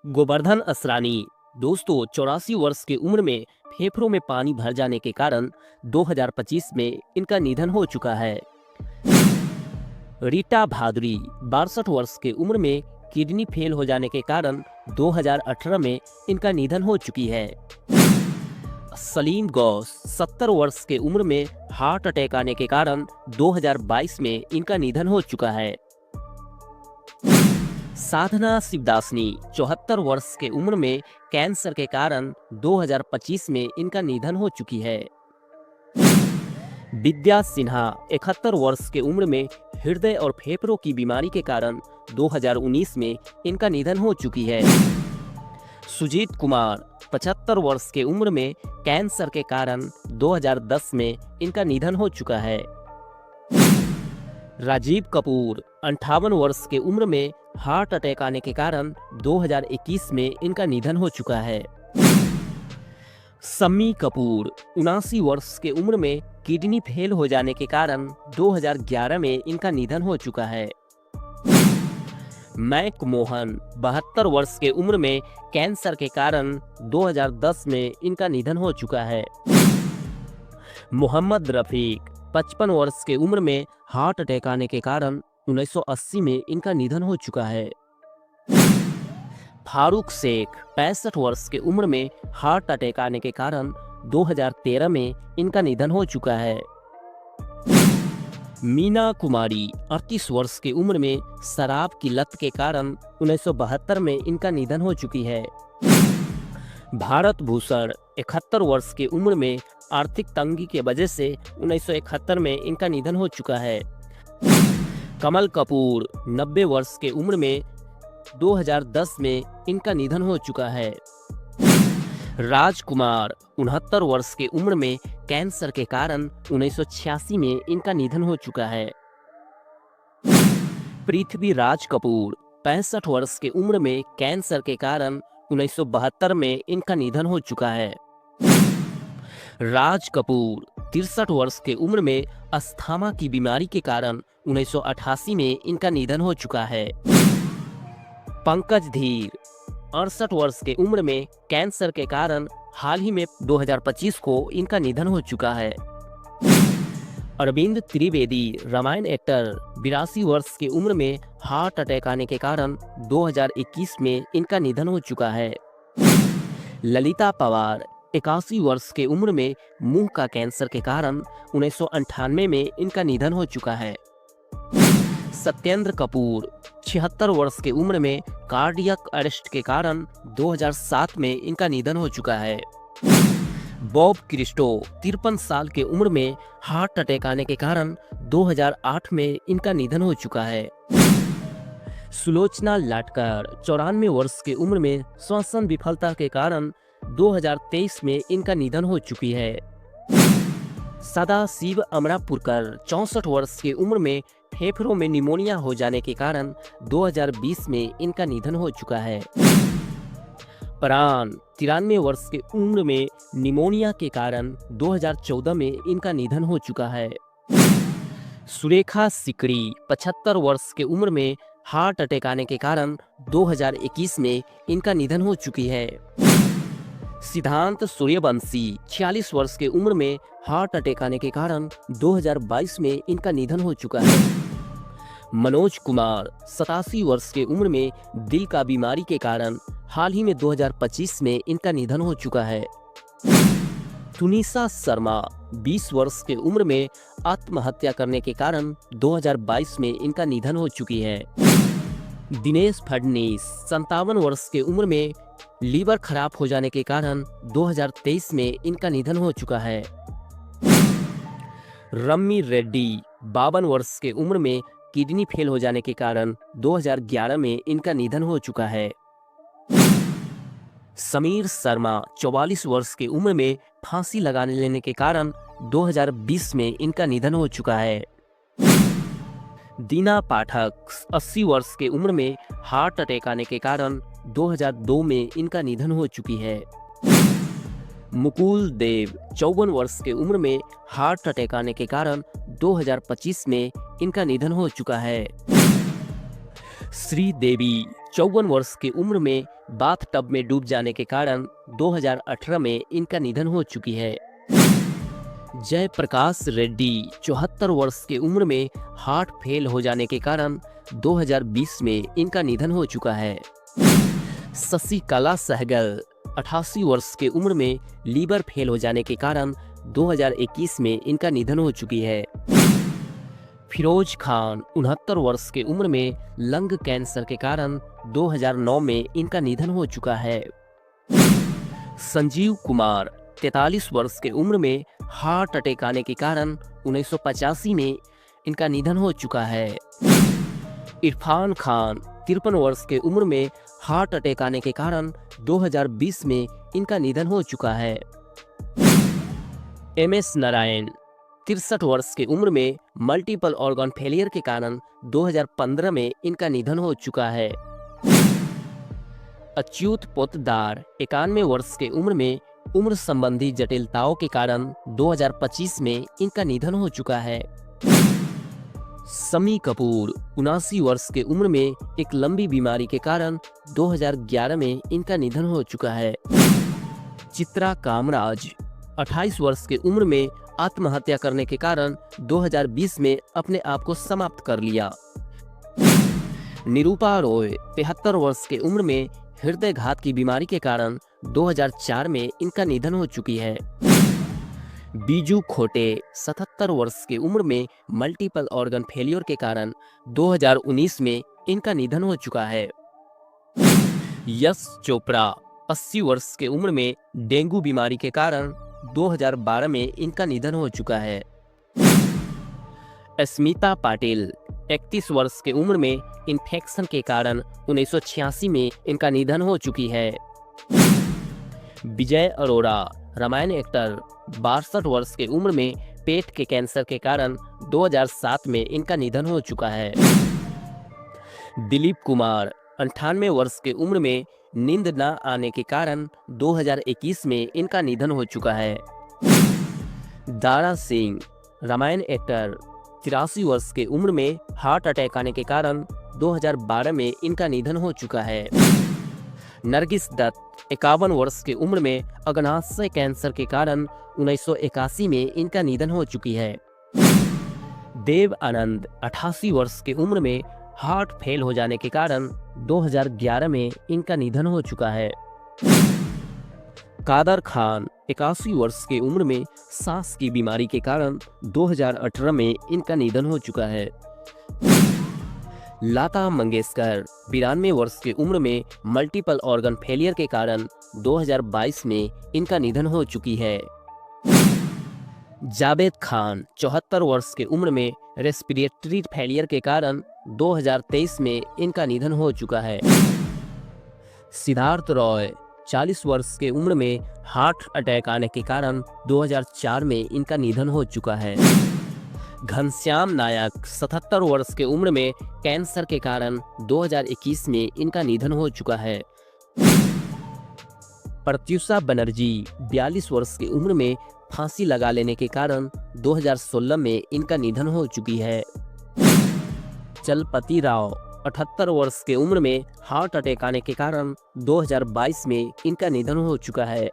गोवर्धन असरानी दोस्तों 84 वर्ष की उम्र में फेफड़ों में पानी भर जाने के कारण 2025 में इनका निधन हो चुका है। रीटा भादुरी 62 वर्ष की उम्र में किडनी फेल हो जाने के कारण 2018 में इनका निधन हो चुकी है। सलीम गौस 70 वर्ष की उम्र में हार्ट अटैक आने के कारण 2022 में इनका निधन हो चुका है। साधना शिवदासनी 74 वर्ष के उम्र में कैंसर के कारण 2025 में इनका निधन हो चुकी है। विद्या सिन्हा 71 वर्ष के उम्र में हृदय और फेफड़ों की बीमारी के कारण 2019 में इनका निधन हो चुकी है। सुजीत कुमार 75 वर्ष के उम्र में कैंसर के कारण 2010 में इनका निधन हो चुका है। राजीव कपूर 58 वर्ष के उम्र में हार्ट अटैक आने के कारण 2021 में इनका निधन हो चुका है। शम्मी कपूर 79 वर्ष के उम्र में किडनी फेल हो जाने के कारण 2011 में इनका निधन हो चुका है। मैक मोहन 72 वर्ष के उम्र में कैंसर के कारण 2010 में इनका निधन हो चुका है। मोहम्मद रफीक 55 वर्ष के उम्र में हार्ट अटैक आने के कारण 1980 में इनका निधन हो चुका है। फारूक शेख 65 वर्ष के उम्र में हार्ट अटैक आने के कारण 2013 में इनका निधन हो चुका है। मीना कुमारी 38 वर्ष की उम्र में शराब की लत के कारण 1972 में इनका निधन हो चुकी है। भारत भूषण 71 वर्ष की उम्र में आर्थिक तंगी की वजह से 1971 में इनका निधन हो चुका है। कमल कपूर 90 वर्ष की उम्र में 2010 में इनका निधन हो चुका है। राजकुमार 69 वर्ष की उम्र में कैंसर के कारण 1986 में इनका निधन हो चुका है। पृथ्वीराज कपूर 65 वर्ष की उम्र में कैंसर के कारण 1972 में इनका निधन हो चुका है। राज कपूर 63 वर्ष की उम्र में अस्थमा की बीमारी के कारण 1988 में इनका निधन हो चुका है। पंकज धीर 68 वर्ष की उम्र में कैंसर के कारण हाल ही में 2025 को इनका निधन हो चुका है। अरविंद त्रिवेदी रामायण एक्टर 82 वर्ष की उम्र में हार्ट अटैक आने के कारण 2021 में इनका निधन हो चुका है। ललिता पवार 81 वर्ष की उम्र में मुंह का कैंसर के कारण 1998 में इनका निधन हो चुका है। सत्येंद्र कपूर 76 वर्ष की उम्र में कार्डियक अरेस्ट के कारण 2007 में इनका निधन हो चुका है। बॉब क्रिस्टो 53 साल की उम्र में हार्ट अटैक आने के कारण 2008 में इनका निधन हो चुका है। सुलोचना लाटकर 94 वर्ष की उम्र में श्वसन विफलता के कारण 2023 में इनका निधन हो चुकी है। सदाशिव अमरापुरकर 64 वर्ष की उम्र में फेफड़ों में निमोनिया हो जाने के कारण 2020 में इनका निधन हो चुका है। प्राण 93 वर्ष की उम्र में निमोनिया के कारण 2014 में इनका निधन हो चुका है। सुरेखा सिकड़ी 75 वर्ष की उम्र में हार्ट अटैक आने के कारण 2021 में इनका निधन हो चुकी है। सिद्धांत सूर्यवंशी 46 वर्ष की उम्र में हार्ट अटैक आने के कारण 2022 में इनका निधन हो चुका है। मनोज कुमार 87 वर्ष की उम्र में दिल का बीमारी के कारण हाल ही में 2025 में इनका निधन हो चुका है। तुनिसा शर्मा 20 वर्ष की उम्र में आत्महत्या करने के कारण 2022 में इनका निधन हो चुकी है। दिनेश फडणवीस 57 वर्ष की उम्र में लीवर खराब हो जाने के कारण 2023 में इनका निधन हो चुका है। रम्मी रेड्डी 52 वर्ष की उम्र में किडनी फेल हो जाने के कारण 2011 में इनका निधन हो चुका है। समीर शर्मा 44 वर्ष की उम्र में फांसी लगाने लेने के कारण 2020 में इनका निधन हो चुका है। दीना पाठक 80 वर्ष की उम्र में हार्ट अटैक आने के कारण 2002 में इनका निधन हो चुकी है। मुकुल देव 54 वर्ष की उम्र में हार्ट अटैक आने के कारण 2025 में इनका निधन हो चुका है। श्रीदेवी 54 वर्ष की उम्र में बाथटब में डूब जाने के कारण 2018 में इनका निधन हो चुकी है। जयप्रकाश रेड्डी 74 वर्ष की उम्र में हार्ट फेल हो जाने के कारण 2020 में इनका निधन हो चुका है। शशिकला सहगल 88 वर्ष की उम्र में लीवर फेल हो जाने के कारण 2021 में इनका निधन हो चुकी है। फिरोज खान 69 वर्ष की उम्र में लंग कैंसर के कारण 2009 में इनका निधन हो चुका है। संजीव कुमार 43 वर्ष की उम्र में हार्ट अटैक आने के कारण 1985 में इनका निधन हो चुका है। इरफान खान 53 वर्ष की उम्र में हार्ट अटैक आने के कारण 2020 में इनका निधन हो चुका है। एमएस नारायण 63 वर्ष की उम्र में मल्टीपल ऑर्गन फेलियर के कारण 2015 में इनका निधन हो चुका है। अच्युत पोतदार 91 वर्ष की उम्र में उम्र संबंधी जटिलताओं के कारण 2025 में इनका निधन हो चुका है। शम्मी कपूर 79 वर्ष की उम्र में एक लंबी बीमारी के कारण 2011 में इनका निधन हो चुका है। चित्रा कामराज 28 वर्ष की उम्र में आत्महत्या करने के कारण 2020 में अपने आप को समाप्त कर लिया। निरूपा रॉय 73 वर्ष की उम्र में हृदयघात की बीमारी के कारण 2004 में इनका निधन हो चुकी है। बीजू खोटे 77 वर्ष की उम्र में मल्टीपल ऑर्गन फेलियर के कारण 2019 में इनका निधन हो चुका है। यश चोपड़ा 80 वर्ष की उम्र में डेंगू बीमारी के कारण 2012 में इनका निधन हो चुका है। स्मिता पाटिल 31 वर्ष की उम्र में इन्फेक्शन के कारण 1986 में इनका निधन हो चुकी है। विजय अरोड़ा रामायण एक्टर 62 वर्ष की उम्र में पेट के कैंसर के कारण 2007 में इनका निधन हो चुका है। दिलीप कुमार 98 वर्ष की उम्र में नींद न आने के कारण 2021 में इनका निधन हो चुका है। दारा सिंह रामायण एक्टर 83 वर्ष की उम्र में हार्ट अटैक आने के कारण 2012 में इनका निधन हो चुका है। नरगिस दत्त 51 वर्ष की उम्र में अग्नाशय कैंसर के कारण 1981 में इनका निधन हो चुकी है। देव आनंद 88 वर्ष की उम्र में हार्ट फेल हो जाने के कारण 2011 में इनका निधन हो चुका है। कादर खान 81 वर्ष की उम्र में सांस की बीमारी के कारण 2018 में इनका निधन हो चुका है। लता मंगेशकर 92 वर्ष की उम्र में मल्टीपल ऑर्गन फेलियर के कारण 2022 में इनका निधन हो चुकी है। जावेद खान 74 वर्ष की उम्र में रेस्पिरेटरी फेलियर के कारण 2023 में इनका निधन हो चुका है। सिद्धार्थ रॉय 40 वर्ष की उम्र में हार्ट अटैक आने के कारण 2004 में इनका निधन हो चुका है। घनश्याम नायक 77 वर्ष की उम्र में कैंसर के कारण 2021 में इनका निधन हो चुका है। प्रत्युषा बनर्जी 42 वर्ष की उम्र में फांसी लगा लेने के कारण 2016 में इनका निधन हो चुकी है। चलपति राव 78 वर्ष की उम्र में हार्ट अटैक आने के कारण 2022 में इनका निधन हो चुका है।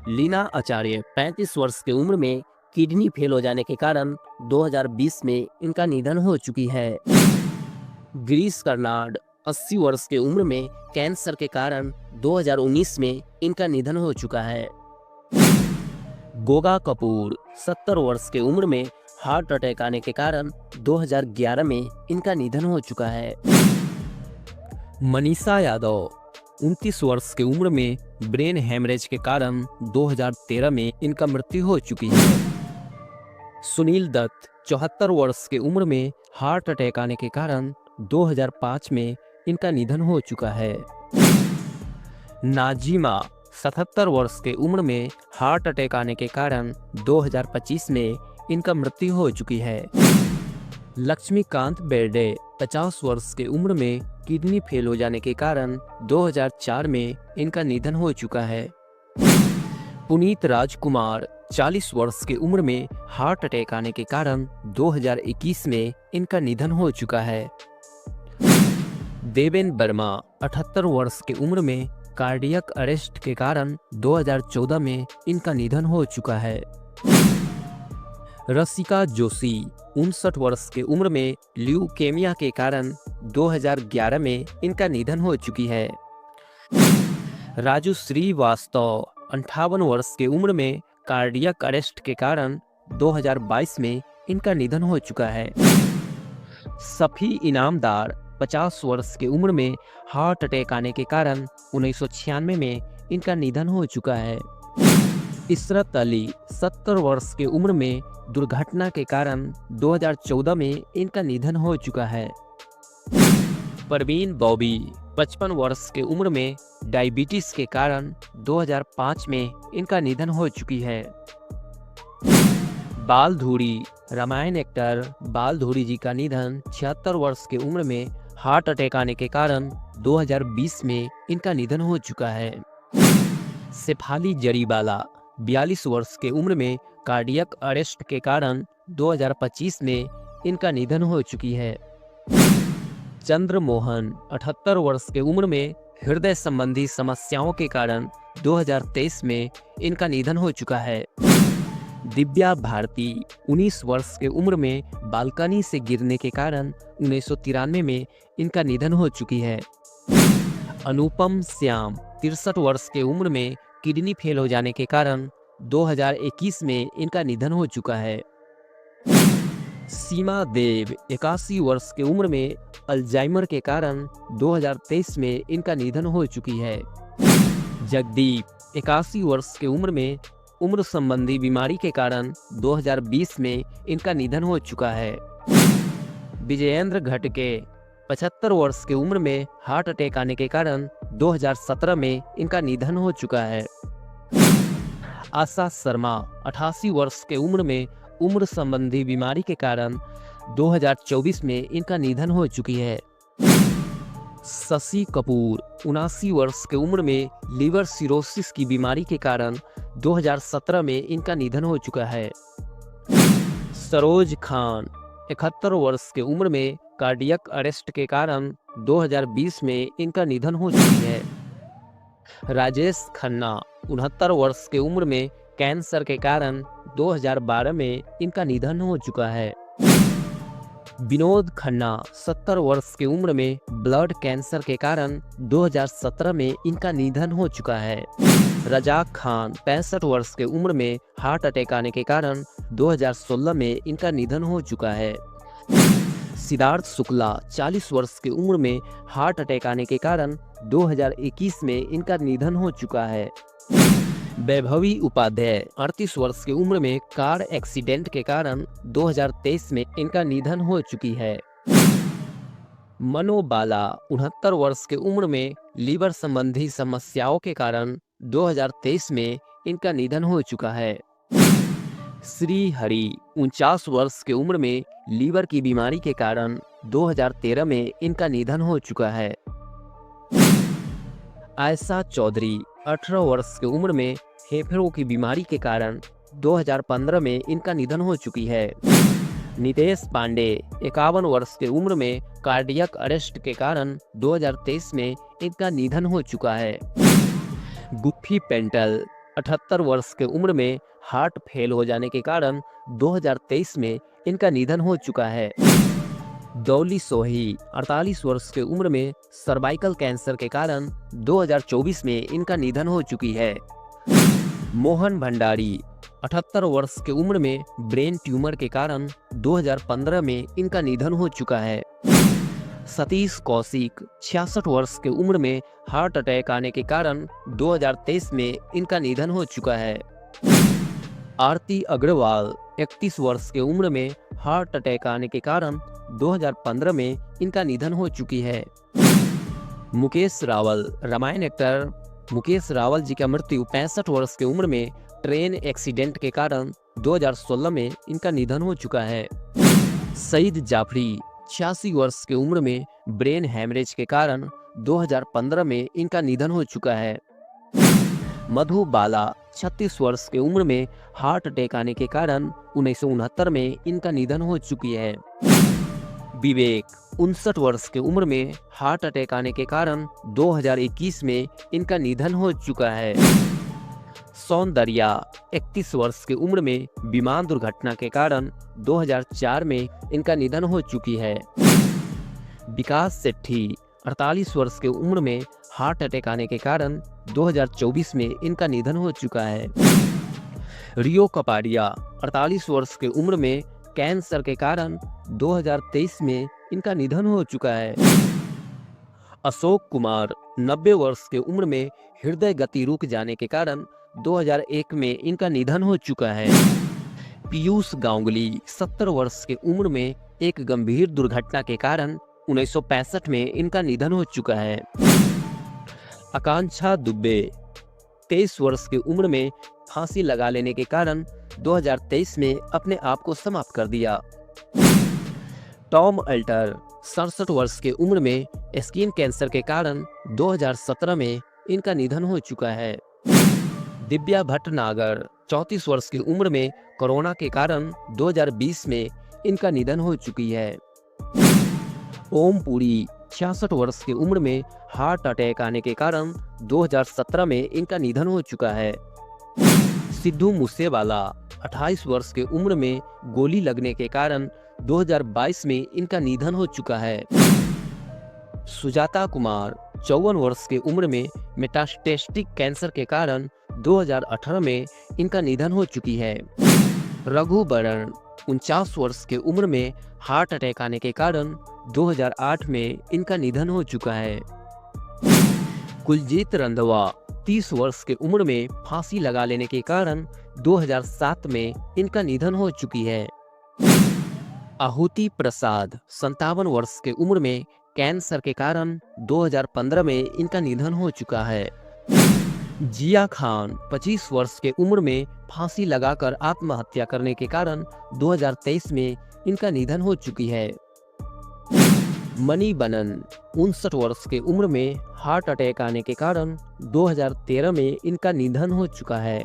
लीना आचार्य 35 वर्ष की उम्र में किडनी फेल हो जाने के कारण 2020 में इनका निधन हो चुकी है। गिरीश कर्नाड 80 वर्ष की उम्र में कैंसर के कारण 2019 में इनका निधन हो चुका है। गोगा कपूर 70 वर्ष की उम्र में हार्ट अटैक आने के कारण 2011 में इनका निधन हो चुका है। मनीषा यादव 29 वर्ष की उम्र में ब्रेन हेमरेज के कारण 2013 में इनका मृत्यु हो चुकी है। सुनील दत्त 74 वर्ष की उम्र में हार्ट अटैक आने के कारण 2005 में इनका निधन हो चुका है। नाजिमा 77 वर्ष की उम्र में हार्ट अटैक आने के कारण 2025 में इनका मृत्यु हो चुकी है। लक्ष्मीकांत बेर्डे 50 वर्ष की उम्र में किडनी फेल हो जाने के कारण 2004 में इनका निधन हो चुका है। पुनीत राजकुमार 40 वर्ष की उम्र में हार्ट अटैक आने के कारण 2021 में इनका निधन हो चुका है। देवेन वर्मा 78 वर्ष की उम्र में कार्डियक अरेस्ट के कारण 2014 में इनका निधन हो चुका है। रसिका जोशी 59 वर्ष की उम्र में ल्यूकेमिया के कारण 2011 में इनका निधन हो चुकी है। राजू श्रीवास्तव 58 वर्ष की उम्र में कार्डियक अरेस्ट के कारण 2022 में इनका निधन हो चुका है। सफी इनामदार 50 वर्ष की उम्र में हार्ट अटैक आने के कारण 1996 में इनका निधन हो चुका है। इशरत अली 70 वर्ष की उम्र में दुर्घटना के कारण 2014 में इनका निधन हो चुका है। परवीन बॉबी 55 वर्ष की उम्र में डायबिटीज के कारण 2005 में इनका निधन हो चुकी है। बाल धूरी रामायण एक्टर बाल धूरी जी का निधन 76 वर्ष की उम्र में हार्ट अटैक आने के कारण 2020 में इनका निधन हो चुका है। शेफाली जरीवाला 42 वर्ष की उम्र में कार्डियक अरेस्ट के कारण 2025 में इनका निधन हो चुकी है। चंद्रमोहन 78 वर्ष की उम्र में हृदय संबंधी समस्याओं के कारण 2023 में इनका निधन हो चुका है। दिव्या भारती 19 वर्ष की उम्र में बालकनी से गिरने के कारण 1993 में इनका निधन हो चुकी है। अनुपम श्याम 63 वर्ष की उम्र में किडनी फेल हो जाने के कारण 2021 में इनका निधन हो चुका है। सीमा देव 81 वर्ष की उम्र में अल्जाइमर के कारण 2023 में इनका निधन हो चुकी है। जगदीप 81 वर्ष की उम्र में उम्र संबंधी बीमारी के कारण 2020 में इनका निधन हो चुका है। विजयेंद्र घटके 75 वर्ष की उम्र में हार्ट अटैक आने के कारण 2017 में इनका निधन हो चुका है। आशा शर्मा 88 वर्ष की उम्र में उम्र संबंधी बीमारी के कारण 2024 में इनका निधन हो चुकी है। शशि कपूर 79 वर्ष की उम्र में लीवर सिरोसिस की बीमारी के कारण 2017 में इनका निधन हो चुका है। सरोज खान 71 वर्ष की उम्र में कार्डियक अरेस्ट के कारण 2020 में इनका निधन हो चुकी है। राजेश खन्ना 69 वर्ष की उम्र में कैंसर के कारण 2012 में इनका निधन हो चुका है। विनोद खन्ना 70 वर्ष की उम्र में ब्लड कैंसर के कारण 2017 में इनका निधन हो चुका है। रजाक खान 65 वर्ष की उम्र में हार्ट अटैक आने के कारण 2016 में इनका निधन हो चुका है। सिद्धार्थ शुक्ला 40 वर्ष की उम्र में हार्ट अटैक आने के कारण 2021 में इनका निधन हो चुका है। वैभवी उपाध्याय 38 वर्ष की उम्र में कार एक्सीडेंट के कारण 2023 में इनका निधन हो चुकी है। मनोबाला 69 वर्ष की उम्र में लीवर संबंधी समस्याओं के कारण 2023 में इनका निधन हो चुका है। श्री हरि 49 वर्ष की उम्र में लीवर की बीमारी के कारण 2013 में इनका निधन हो चुका है। आयशा चौधरी 18 वर्ष की उम्र में फेफड़ों की बीमारी के कारण 2015 में इनका निधन हो चुकी है। नितेश पांडे 51 वर्ष की उम्र में कार्डियक अरेस्ट के कारण 2023 में इनका निधन हो चुका है। गुफ्फी पेंटल 78 वर्ष की उम्र में हार्ट फेल हो जाने के कारण 2023 में इनका निधन हो चुका है। डॉली सोही 48 वर्ष की उम्र में सर्वाइकल कैंसर के कारण 2024 में इनका निधन हो चुकी है। मोहन भंडारी 78 वर्ष की उम्र में ब्रेन ट्यूमर के कारण 2015 में इनका निधन हो चुका है। सतीश कौशिक 66 वर्ष की उम्र में हार्ट अटैक आने के कारण 2023 में इनका निधन हो चुका है। आरती अग्रवाल 31 वर्ष की उम्र में हार्ट अटैक आने के कारण 2015 में इनका निधन हो चुकी है। मुकेश रावल रामायण एक्टर मुकेश रावल जी का मृत्यु 65 वर्ष की उम्र में ट्रेन एक्सीडेंट के कारण 2016 में इनका निधन हो चुका है। सईद जाफरी 86 वर्ष की उम्र में ब्रेन हैमरेज के कारण 2015 में इनका निधन हो चुका है। मधु बाला 36 वर्ष की उम्र में हार्ट अटैक आने के कारण 1969 में इनका निधन हो चुकी है। विवेक 59 वर्ष की उम्र में हार्ट अटैक आने के कारण 2021 में इनका निधन हो चुका है। सौंदर्या 31 वर्ष की उम्र में विमान दुर्घटना के कारण 2004 में इनका निधन हो चुकी है। विकास सेठी 48 वर्ष की उम्र में हार्ट अटैक आने के कारण 2024 में इनका निधन हो चुका है। रियो कपाडिया 48 वर्ष की उम्र में कैंसर के कारण 2023 में इनका निधन हो चुका है। अशोक कुमार 90 वर्ष की उम्र में हृदय गति रुक जाने के कारण 2001 में इनका निधन हो चुका है। पीयूष गांगुली 70 वर्ष की उम्र में एक गंभीर दुर्घटना के कारण 1965 में इनका निधन हो चुका है। आकांक्षा दुबे 23 वर्ष की उम्र में फांसी लगा लेने के कारण 2023 में अपने आप को समाप्त कर दिया। टॉम अल्टर 67 वर्ष की उम्र में स्किन कैंसर के कारण 2017 में इनका निधन हो चुका है। दिव्या भटनागर 34 वर्ष की उम्र में कोरोना के कारण 2020 में इनका निधन हो चुकी है। ओम पुरी 66 वर्ष की उम्र में हार्ट अटैक आने के कारण 2017 में इनका निधन हो चुका है। सिद्धू मूसेवाला 28 वर्ष की उम्र में गोली लगने के कारण 2022 में इनका निधन हो चुका है। सुजाता कुमार 54 वर्ष की उम्र में मेटास्टेटिक कैंसर के कारण 2018 में इनका निधन हो चुकी है। रघुबरन 49 वर्ष की उम्र में हार्ट अटैक आने के कारण 2008 में इनका निधन हो चुका है। कुलजीत रंधवा 30 वर्ष की उम्र में फांसी लगा लेने के कारण 2007 में इनका निधन हो चुकी है। आहुति प्रसाद 57 वर्ष की उम्र में कैंसर के कारण 2015 में इनका निधन हो चुका है। जिया खान 25 वर्ष की उम्र में फांसी लगाकर आत्महत्या करने के कारण 2023 में इनका निधन हो चुकी है। मणि बनन 59 वर्ष की उम्र में हार्ट अटैक आने के कारण 2013 में इनका निधन हो चुका है।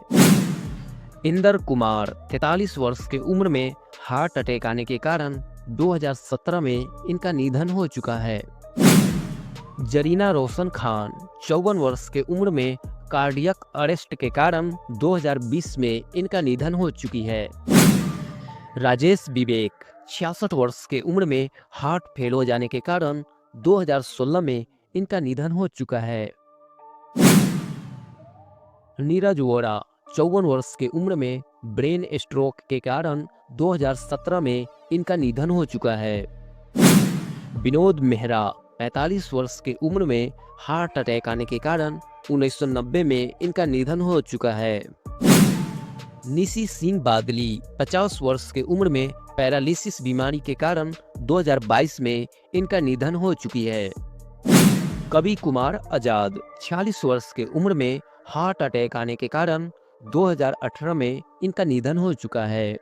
इंदर कुमार 43 वर्ष की उम्र में हार्ट अटैक आने के कारण 2017 में इनका निधन हो चुका है। जरीना रोशन खान 54 वर्ष की उम्र में कार्डियक अरेस्ट के कारण 2020 में इनका निधन हो चुकी है। राजेश विवेक 66 वर्ष की उम्र में हार्ट फेल हो जाने के कारण 2016 में इनका निधन हो चुका है। नीरज वोरा 54 वर्ष की उम्र में ब्रेन स्ट्रोक के कारण 2017 में इनका निधन हो चुका है। विनोद मेहरा 45 वर्ष की उम्र में हार्ट अटैक आने के कारण 1990 में इनका निधन हो चुका है। निशी सिंह बादली 50 वर्ष की उम्र में पैरालिसिस बीमारी के कारण 2022 में इनका निधन हो चुकी है। कवि कुमार आजाद 46 वर्ष की उम्र में हार्ट अटैक आने के कारण 2018 में इनका निधन हो चुका है।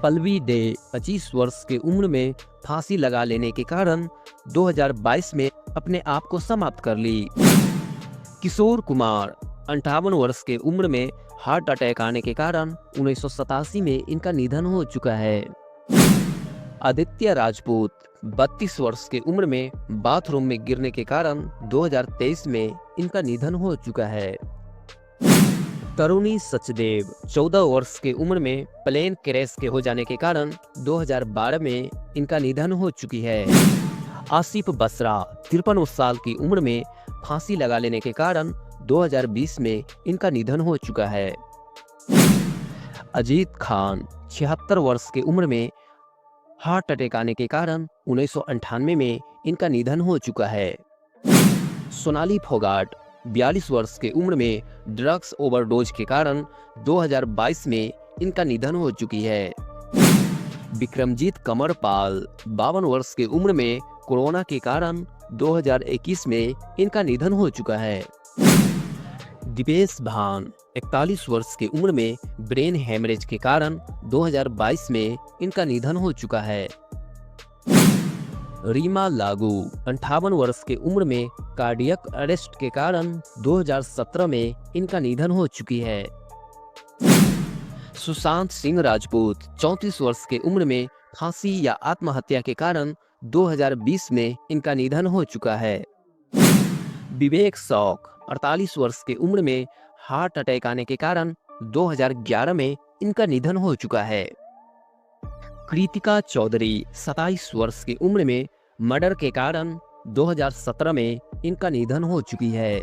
पल्लवी डे 25 वर्ष की उम्र में फांसी लगा लेने के कारण 2022 में अपने आप को समाप्त कर ली। किशोर कुमार 58 वर्ष की उम्र में हार्ट अटैक आने के कारण 1987 में इनका निधन हो चुका है। आदित्य राजपूत 32 वर्ष की उम्र में बाथरूम में गिरने के कारण 2023 में इनका निधन हो चुका है। तरुणी सचदेव 14 वर्ष की उम्र में प्लेन क्रैश के हो जाने के कारण 2012 में इनका निधन हो चुकी है। आसिफ बसरा 53 साल की उम्र में फांसी लगा लेने के कारण 2020 में इनका निधन हो चुका है। अजीत खान 76 वर्ष की उम्र में हार्ट अटैक आने के कारण 1998 में इनका निधन हो चुका है। सोनाली फोगाट 42 वर्ष की उम्र में ड्रग्स ओवरडोज के कारण 2022 में इनका निधन हो चुकी है। विक्रमजीत कमरपाल 52 वर्ष की उम्र में कोरोना के कारण 2021 में इनका निधन हो चुका है। दिपेश भान 41 वर्ष की उम्र में ब्रेन हेमरेज के कारण 2022 में इनका निधन हो चुका है। रीमा लागू 58 वर्ष की उम्र में कार्डियक अरेस्ट के कारण 2017 में इनका निधन हो चुकी है। सुशांत सिंह राजपूत 34 वर्ष की उम्र में फांसी या आत्महत्या के कारण 2020 में इनका निधन हो चुका है। विवेक शौक 48 वर्ष की उम्र में हार्ट अटैक आने के कारण 2011 में इनका निधन हो चुका है। कृतिका चौधरी 27 वर्ष की उम्र में मर्डर के कारण 2017 में इनका निधन हो चुकी है।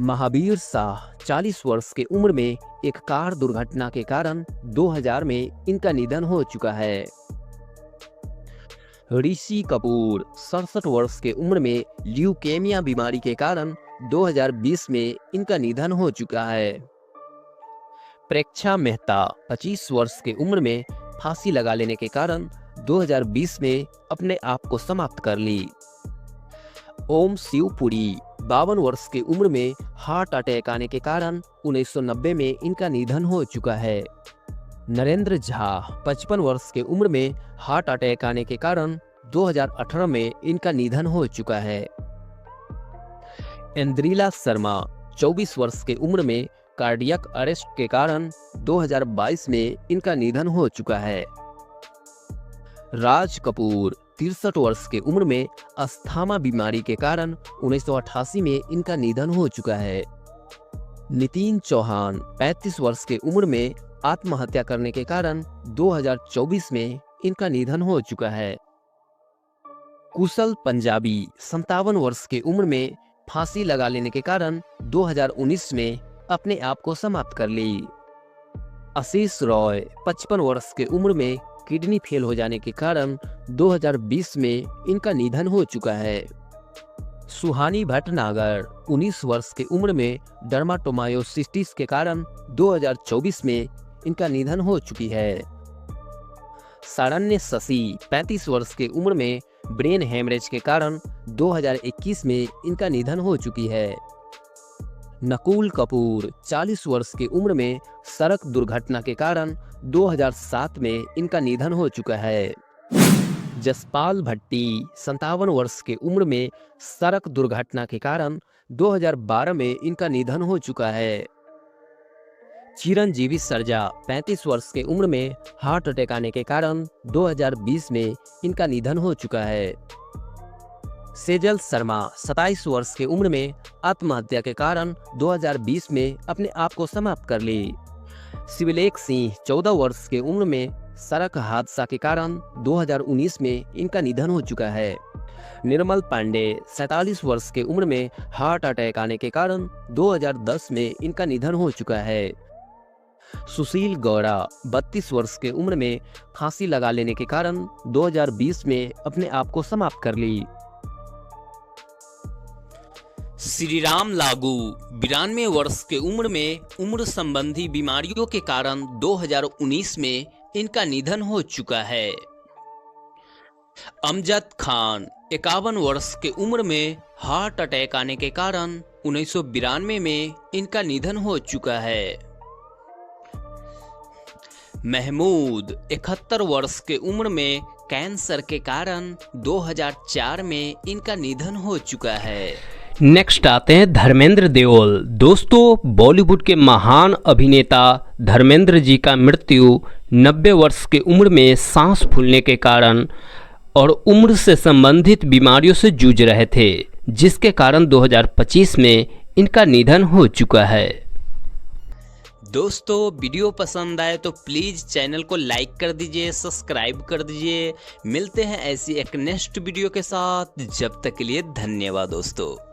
महावीर शाह 40 वर्ष की उम्र में एक कार दुर्घटना के कारण 2000 में इनका निधन हो चुका है। ऋषि कपूर 67 वर्ष की उम्र में ल्यूकेमिया बीमारी के कारण 2020 में इनका निधन हो चुका है। प्रेक्षा मेहता 25 वर्ष की उम्र में फांसी लगा लेने के कारण 2020 में अपने आप को समाप्त कर ली। ओम शिवपुरी 52 वर्ष की उम्र में हार्ट अटैक आने के कारण 1990 में इनका निधन हो चुका है। नरेंद्र झा 55 वर्ष की उम्र में हार्ट अटैक आने के कारण 2018 में इनका निधन हो चुका है। इंद्रिला शर्मा 24 वर्ष की उम्र में कार्डियक अरेस्ट के कारण 2022 में इनका निधन हो चुका है। राज कपूर 63 वर्ष की उम्र में अस्थमा बीमारी के कारण 1988 में इनका निधन हो चुका है। नितिन चौहान 35 वर्ष की उम्र में आत्महत्या करने के कारण 2024 में इनका निधन हो चुका है। कुशल पंजाबी 57 वर्ष की उम्र में फांसी लगा लेने के कारण 2019 में अपने आप को समाप्त कर ली। आशीष रॉय 55 वर्ष की उम्र में किडनी फेल हो जाने के कारण 2020 में इनका निधन हो चुका है। सुहानी भटनागर 19 वर्ष की उम्र में डर्माटोमायोसिटिस के कारण 2024 में इनका निधन हो चुकी है। सारण्य शशि 35 वर्ष की उम्र में ब्रेन हेमरेज के कारण 2021 में इनका निधन हो चुकी है। नकुल कपूर 40 वर्ष की उम्र में सड़क दुर्घटना के कारण 2007 में इनका निधन हो चुका है। जसपाल भट्टी 57 वर्ष की उम्र में सड़क दुर्घटना के कारण 2012 में इनका निधन हो चुका है। चिरंजीवी सरजा 35 वर्ष की उम्र में हार्ट अटैक आने के कारण 2020 में इनका निधन हो चुका है। सेजल शर्मा 27 वर्ष की उम्र में आत्महत्या के कारण 2020 में अपने आप को समाप्त कर ली। शिवलेख सिंह 14 वर्ष की उम्र में सड़क हादसा के कारण 2019 में इनका निधन हो चुका है। निर्मल पांडे 47 वर्ष की उम्र में हार्ट अटैक आने के कारण 2010 में इनका निधन हो चुका है। सुशील गौड़ा 32 वर्ष की उम्र में फांसी लगा लेने के कारण 2020 में अपने आप को समाप्त कर ली। श्रीराम लागू 92 वर्ष की उम्र में उम्र संबंधी बीमारियों के कारण 2019 में इनका निधन हो चुका है। अमजद खान 51 वर्ष की उम्र में हार्ट अटैक आने के कारण 1992 में इनका निधन हो चुका है। महमूद 71 वर्ष की उम्र में कैंसर के कारण 2004 में इनका निधन हो चुका है। नेक्स्ट आते हैं धर्मेंद्र देओल। दोस्तों, बॉलीवुड के महान अभिनेता धर्मेंद्र जी का मृत्यु 90 वर्ष की उम्र में सांस फूलने के कारण और उम्र से संबंधित बीमारियों से जूझ रहे थे, जिसके कारण 2025 में इनका निधन हो चुका है। दोस्तों, वीडियो पसंद आए तो प्लीज़ चैनल को लाइक कर दीजिए, सब्सक्राइब कर दीजिए। मिलते हैं ऐसी एक नेक्स्ट वीडियो के साथ। जब तक के लिए धन्यवाद दोस्तों।